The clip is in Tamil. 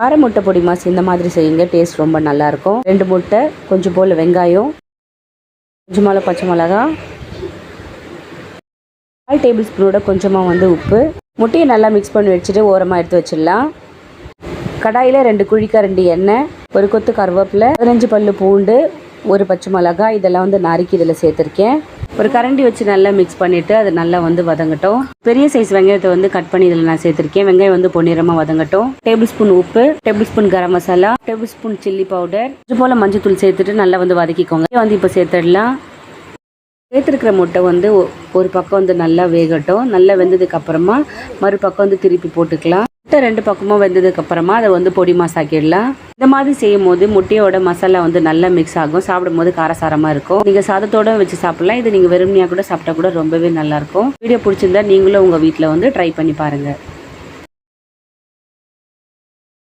அரை முட்டை பொடி மாஸ் இந்த மாதிரி செய்யுங்க, டேஸ்ட் ரொம்ப நல்லாயிருக்கும். 2 முட்டை, கொஞ்சம் போல் வெங்காயம், கொஞ்சமாக பச்சை மிளகா, 1/4 டேபிள் ஸ்பூனோட கொஞ்சமாக உப்பு. முட்டையை நல்லா மிக்ஸ் பண்ணி வச்சுட்டு ஓரமாக எடுத்து வச்சிடலாம். கடாயில் 2 குழிக்கரண்டி எண்ணெய், ஒரு கொத்து கருவேப்பிலை, 15 பல்லு பூண்டு, ஒரு பச்சை மிளகாய் இதெல்லாம் நறுக்கி இதில் சேர்த்துருக்கேன். ஒரு கரண்டி வச்சு நல்லா மிக்ஸ் பண்ணிவிட்டு அது நல்லா வதங்கட்டும். பெரிய சைஸ் வெங்காயத்தை கட் பண்ணி இதில் நான் சேர்த்துருக்கேன். வெங்காயம் பொன்னிறமாக வதங்கட்டும். டேபிள் ஸ்பூன் உப்பு, table spoon garam masala, table spoon chilli powder, கொஞ்சம் போல் மஞ்சத்தூள் சேர்த்துட்டு நல்லா வதக்கிக்கோங்க. இப்போ சேர்த்துடலாம். சேர்த்துருக்கிற முட்டை ஒரு பக்கம் நல்லா வேகட்டும். நல்லா வெந்ததுக்கு அப்புறமா மறுபக்கம் திருப்பி போட்டுக்கலாம். முட்டை 2 பக்கமும் வெந்ததுக்கு அப்புறமா அதை பொடி மாசாக்கிடலாம். இந்த மாதிரி செய்யும் போது முட்டையோட மசாலா நல்லா மிக்ஸ் ஆகும். சாப்பிடும் போது காரசாரமாக இருக்கும். நீங்கள் சாதத்தோடு வச்சு சாப்பிடலாம். இது நீங்கள் வெறுமையாக கூட சாப்பிட்டா கூட ரொம்பவே நல்லாயிருக்கும். வீடியோ பிடிச்சிருந்தா நீங்களும் உங்கள் வீட்டில் ட்ரை பண்ணி பாருங்கள்.